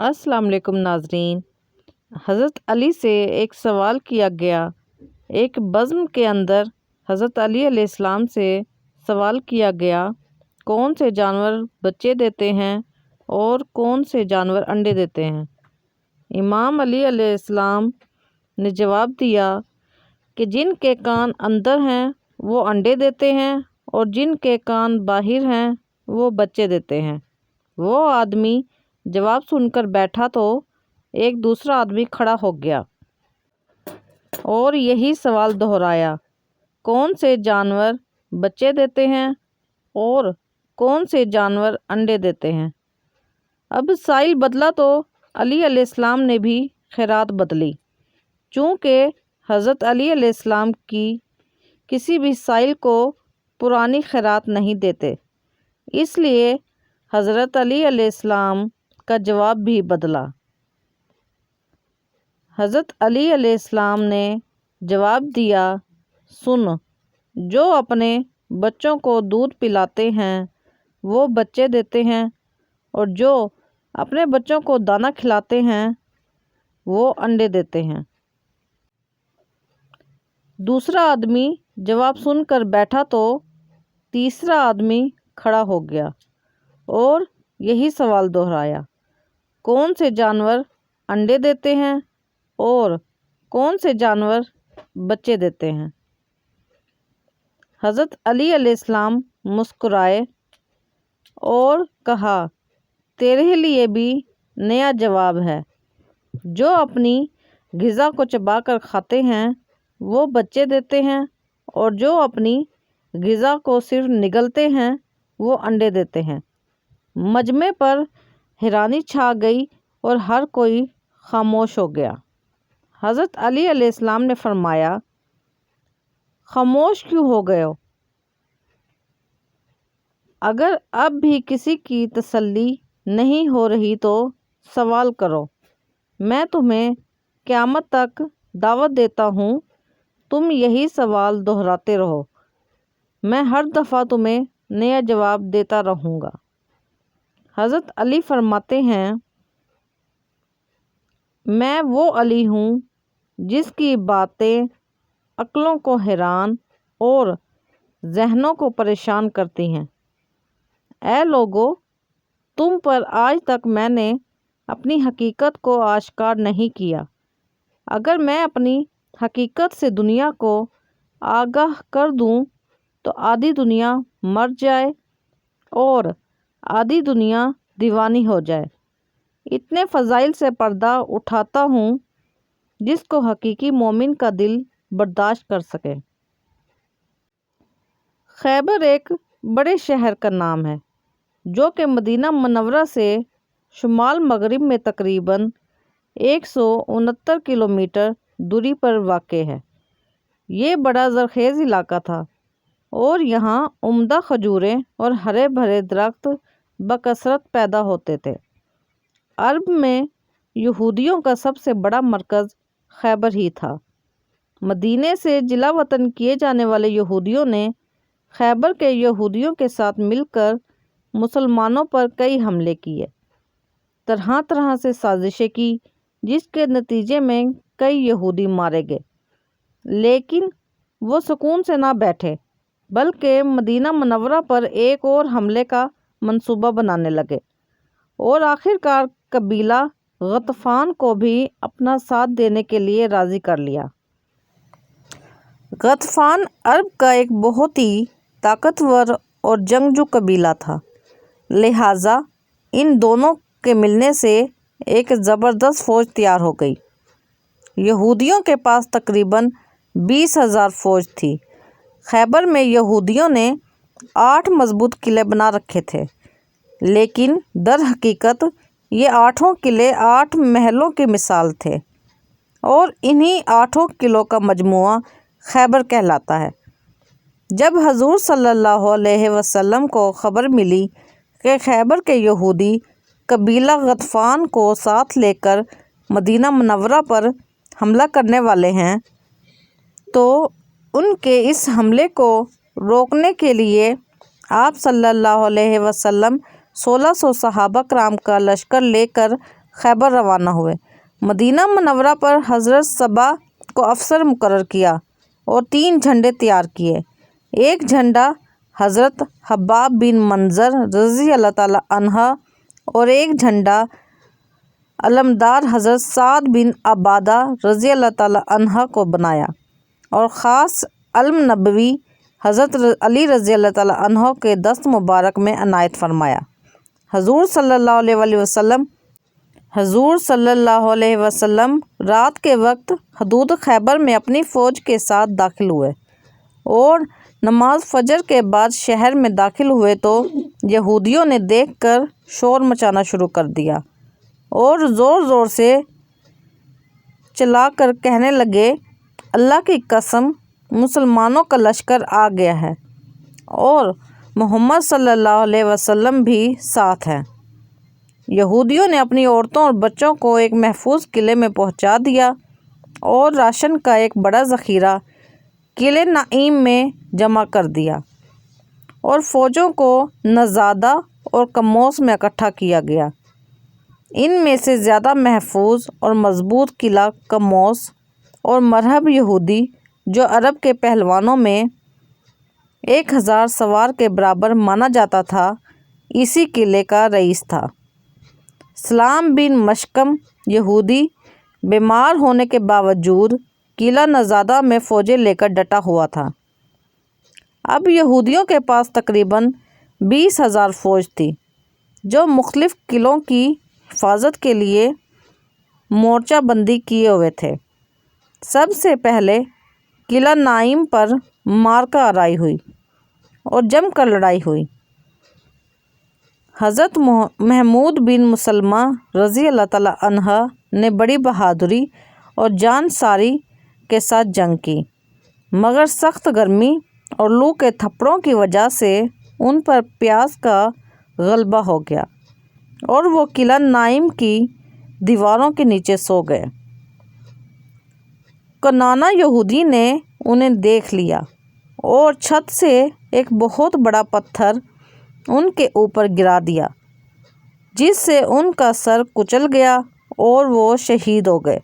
السلام علیکم ناظرین۔ حضرت علی سے ایک سوال کیا گیا۔ ایک بزم کے اندر حضرت علی علیہ السلام سے سوال کیا گیا، کون سے جانور بچے دیتے ہیں اور کون سے جانور انڈے دیتے ہیں؟ امام علی علیہ السلام نے جواب دیا کہ جن کے کان اندر ہیں وہ انڈے دیتے ہیں اور جن کے کان باہر ہیں وہ بچے دیتے ہیں۔ وہ آدمی جواب سن کر بیٹھا تو ایک دوسرا آدمی کھڑا ہو گیا اور یہی سوال دہرایا، کون سے جانور بچے دیتے ہیں اور کون سے جانور انڈے دیتے ہیں؟ اب سائل بدلا تو علی علیہ السلام نے بھی خیرات بدلی۔ چونکہ حضرت علی علیہ السلام کی کسی بھی سائل کو پرانی خیرات نہیں دیتے، اس لیے حضرت علی علیہ السلام کا جواب بھی بدلا۔ حضرت علی علیہ السلام نے جواب دیا، سن، جو اپنے بچوں کو دودھ پلاتے ہیں وہ بچے دیتے ہیں اور جو اپنے بچوں کو دانہ کھلاتے ہیں وہ انڈے دیتے ہیں۔ دوسرا آدمی جواب سن کر بیٹھا تو تیسرا آدمی کھڑا ہو گیا اور یہی سوال دہرایا، کون سے جانور انڈے دیتے ہیں اور کون سے جانور بچے دیتے ہیں؟ حضرت علی علیہ السلام مسکرائے اور کہا، تیرے لیے بھی نیا جواب ہے۔ جو اپنی غذا کو چبا کر کھاتے ہیں وہ بچے دیتے ہیں اور جو اپنی غذا کو صرف نگلتے ہیں وہ انڈے دیتے ہیں۔ مجمع پر حیرانی چھا گئی اور ہر کوئی خاموش ہو گیا۔ حضرت علی علیہ السلام نے فرمایا، خاموش کیوں ہو گئے ہو؟ اگر اب بھی کسی کی تسلی نہیں ہو رہی تو سوال کرو، میں تمہیں قیامت تک دعوت دیتا ہوں، تم یہی سوال دہراتے رہو، میں ہر دفعہ تمہیں نیا جواب دیتا رہوں گا۔ حضرت علی فرماتے ہیں، میں وہ علی ہوں جس کی باتیں عقلوں کو حیران اور ذہنوں کو پریشان کرتی ہیں۔ اے لوگو، تم پر آج تک میں نے اپنی حقیقت کو آشکار نہیں کیا۔ اگر میں اپنی حقیقت سے دنیا کو آگاہ کر دوں تو آدھی دنیا مر جائے اور آدھی دنیا دیوانی ہو جائے۔ اتنے فضائل سے پردہ اٹھاتا ہوں جس کو حقیقی مومن کا دل برداشت کر سکے۔ خیبر ایک بڑے شہر کا نام ہے جو کہ مدینہ منورہ سے شمال مغرب میں تقریباً 169 کلومیٹر دوری پر واقع ہے۔ یہ بڑا زرخیز علاقہ تھا اور یہاں عمدہ کھجوریں اور ہرے بھرے درخت بکثرت پیدا ہوتے تھے۔ عرب میں یہودیوں کا سب سے بڑا مرکز خیبر ہی تھا۔ مدینے سے جلا وطن کیے جانے والے یہودیوں نے خیبر کے یہودیوں کے ساتھ مل کر مسلمانوں پر کئی حملے کیے، طرح طرح سے سازشیں کی، جس کے نتیجے میں کئی یہودی مارے گئے۔ لیکن وہ سکون سے نہ بیٹھے بلکہ مدینہ منورہ پر ایک اور حملے کا منصوبہ بنانے لگے اور آخرکار قبیلہ غطفان کو بھی اپنا ساتھ دینے کے لیے راضی کر لیا۔ غطفان عرب کا ایک بہت ہی طاقتور اور جنگجو قبیلہ تھا، لہٰذا ان دونوں کے ملنے سے ایک زبردست فوج تیار ہو گئی۔ یہودیوں کے پاس تقریباً 20,000 فوج تھی۔ خیبر میں یہودیوں نے 8 مضبوط قلعے بنا رکھے تھے، لیکن در حقیقت یہ 8 قلعے 8 محلوں کی مثال تھے اور انہی 8 قلعوں کا مجموعہ خیبر کہلاتا ہے۔ جب حضور صلی اللہ علیہ وسلم کو خبر ملی کہ خیبر کے یہودی قبیلہ غطفان کو ساتھ لے کر مدینہ منورہ پر حملہ کرنے والے ہیں تو ان کے اس حملے کو روکنے کے لیے آپ صلی اللہ علیہ وسلم 1600 صحابہ کرام کا لشکر لے کر خیبر روانہ ہوئے۔ مدینہ منورہ پر حضرت صبا کو افسر مقرر کیا اور 3 جھنڈے تیار کیے۔ ایک جھنڈا حضرت حباب بن منظر رضی اللہ تعالیٰ عنہ اور ایک جھنڈا علمدار حضرت سعد بن عبادہ رضی اللہ تعالیٰ عنہ کو بنایا اور خاص علم نبوی حضرت علی رضی اللہ تعالیٰ عنہ کے دست مبارک میں عنایت فرمایا۔ حضور صلی اللہ علیہ وسلم رات کے وقت حدود خیبر میں اپنی فوج کے ساتھ داخل ہوئے اور نماز فجر کے بعد شہر میں داخل ہوئے تو یہودیوں نے دیکھ کر شور مچانا شروع کر دیا اور زور زور سے چلا کر کہنے لگے، اللہ کی قسم مسلمانوں کا لشکر آ گیا ہے اور محمد صلی اللہ علیہ وسلم بھی ساتھ ہیں۔ یہودیوں نے اپنی عورتوں اور بچوں کو ایک محفوظ قلعے میں پہنچا دیا اور راشن کا ایک بڑا ذخیرہ قلعے نعیم میں جمع کر دیا اور فوجوں کو نزادہ اور کموس میں اکٹھا کیا گیا۔ ان میں سے زیادہ محفوظ اور مضبوط قلعہ کموس اور مرہب یہودی جو عرب کے پہلوانوں میں 1000 سوار کے برابر مانا جاتا تھا، اسی قلعے کا رئیس تھا۔ سلام بن مشکم یہودی بیمار ہونے کے باوجود قلعہ نزادہ میں فوجیں لے کر ڈٹا ہوا تھا۔ اب یہودیوں کے پاس تقریباً 20,000 فوج تھی جو مختلف قلعوں کی حفاظت کے لیے مورچہ بندی کیے ہوئے تھے۔ سب سے پہلے قلعہ نعیم پر معرکہ آرائی ہوئی اور جم کر لڑائی ہوئی۔ حضرت محمود بن مسلمہ رضی اللہ تعالیٰ عنہ نے بڑی بہادری اور جان ساری کے ساتھ جنگ کی، مگر سخت گرمی اور لو کے تھپڑوں کی وجہ سے ان پر پیاس کا غلبہ ہو گیا اور وہ قلعہ نعیم کی دیواروں کے نیچے سو گئے۔ کنانہ یہودی نے انہیں دیکھ لیا اور چھت سے ایک بہت بڑا پتھر ان کے اوپر گرا دیا، جس سے ان کا سر کچل گیا اور وہ شہید ہو گئے۔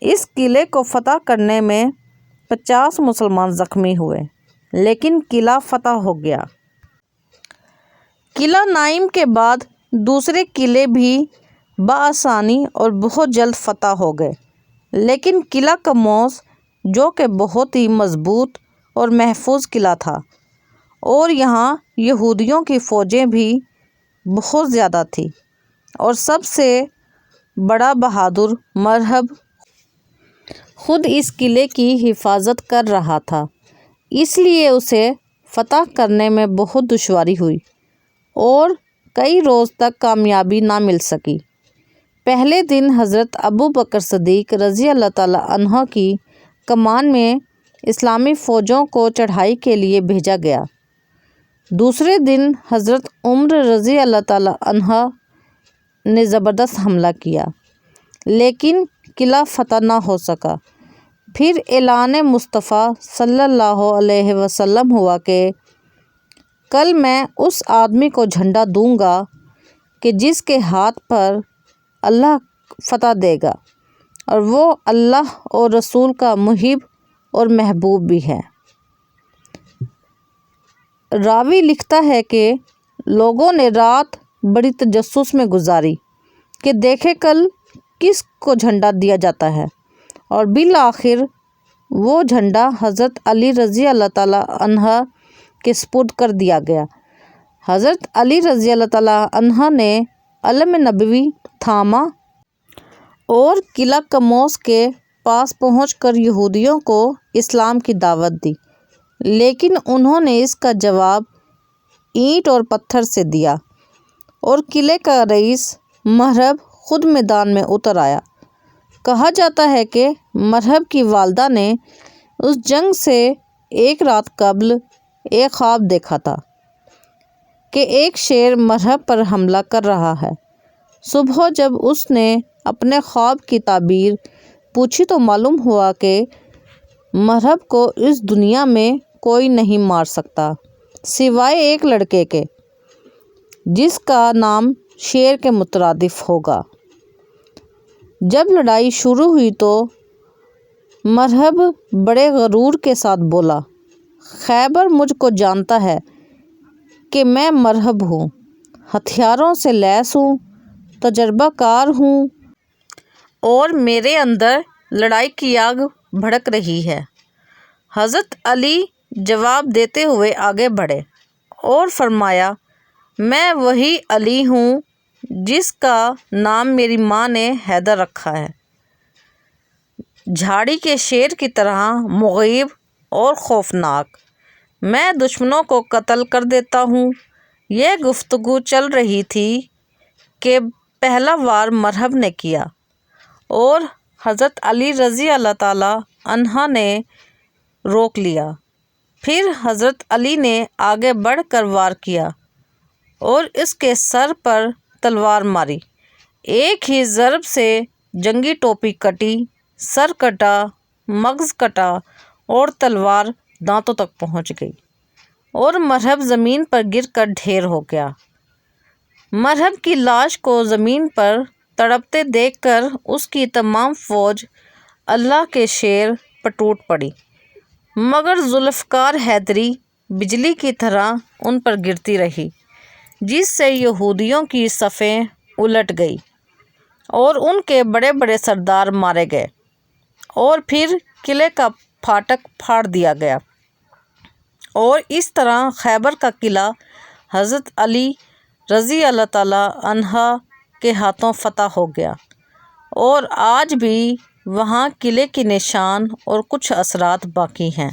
اس قلعے کو فتح کرنے میں 50 مسلمان زخمی ہوئے، لیکن قلعہ فتح ہو گیا۔ قلعہ نعیم کے بعد دوسرے قلعے بھی بآسانی اور بہت جلد فتح ہو گئے، لیکن قلعہ کموس جو کہ بہت ہی مضبوط اور محفوظ قلعہ تھا اور یہاں یہودیوں کی فوجیں بھی بہت زیادہ تھیں اور سب سے بڑا بہادر مرہب خود اس قلعے کی حفاظت کر رہا تھا، اس لیے اسے فتح کرنے میں بہت دشواری ہوئی اور کئی روز تک کامیابی نہ مل سکی۔ پہلے دن حضرت ابو بکر صدیق رضی اللہ تعالیٰ عنہ کی کمان میں اسلامی فوجوں کو چڑھائی کے لیے بھیجا گیا۔ دوسرے دن حضرت عمر رضی اللہ تعالیٰ عنہ نے زبردست حملہ کیا، لیکن قلعہ فتح نہ ہو سکا۔ پھر اعلان مصطفیٰ صلی اللہ علیہ وسلم ہوا کہ کل میں اس آدمی کو جھنڈا دوں گا کہ جس کے ہاتھ پر اللہ فتح دے گا، اور وہ اللہ اور رسول کا محب اور محبوب بھی ہے۔ راوی لکھتا ہے کہ لوگوں نے رات بڑی تجسس میں گزاری کہ دیکھے کل کس کو جھنڈا دیا جاتا ہے، اور بالآخر وہ جھنڈا حضرت علی رضی اللہ تعالیٰ عنہ کے سپرد کر دیا گیا۔ حضرت علی رضی اللہ تعالیٰ عنہ نے علم نبوی تھاما اور قلعہ کموس کے پاس پہنچ کر یہودیوں کو اسلام کی دعوت دی، لیکن انہوں نے اس کا جواب اینٹ اور پتھر سے دیا اور قلعے کا رئیس مرہب خود میدان میں اتر آیا۔ کہا جاتا ہے کہ مرہب کی والدہ نے اس جنگ سے ایک رات قبل ایک خواب دیکھا تھا کہ ایک شیر مرہب پر حملہ کر رہا ہے۔ صبح جب اس نے اپنے خواب کی تعبیر پوچھی تو معلوم ہوا کہ مرہب کو اس دنیا میں کوئی نہیں مار سکتا سوائے ایک لڑکے کے، جس کا نام شیر کے مترادف ہوگا۔ جب لڑائی شروع ہوئی تو مرہب بڑے غرور کے ساتھ بولا، خیبر مجھ کو جانتا ہے کہ میں مرہب ہوں، ہتھیاروں سے لیس ہوں، تجربہ کار ہوں اور میرے اندر لڑائی کی آگ بھڑک رہی ہے۔ حضرت علی جواب دیتے ہوئے آگے بڑھے اور فرمایا، میں وہی علی ہوں جس کا نام میری ماں نے حیدر رکھا ہے، جھاڑی کے شیر کی طرح مغیب اور خوفناک، میں دشمنوں کو قتل کر دیتا ہوں۔ یہ گفتگو چل رہی تھی کہ پہلا وار مرہب نے کیا اور حضرت علی رضی اللہ تعالیٰ عنہ نے روک لیا۔ پھر حضرت علی نے آگے بڑھ کر وار کیا اور اس کے سر پر تلوار ماری۔ ایک ہی ضرب سے جنگی ٹوپی کٹی، سر کٹا، مغز کٹا اور تلوار دانتوں تک پہنچ گئی اور مرہب زمین پر گر کر ڈھیر ہو گیا۔ مرہب کی لاش کو زمین پر تڑپتے دیکھ کر اس کی تمام فوج اللہ کے شیر پر ٹوٹ پڑی، مگر ذوالفقار حیدری بجلی کی طرح ان پر گرتی رہی، جس سے یہودیوں کی صفیں الٹ گئی اور ان کے بڑے بڑے سردار مارے گئے اور پھر قلعے کا پھاٹک پھاڑ دیا گیا اور اس طرح خیبر کا قلعہ حضرت علی رضی اللہ تعالیٰ عنہ کے ہاتھوں فتح ہو گیا اور آج بھی وہاں قلعے کے نشان اور کچھ اثرات باقی ہیں۔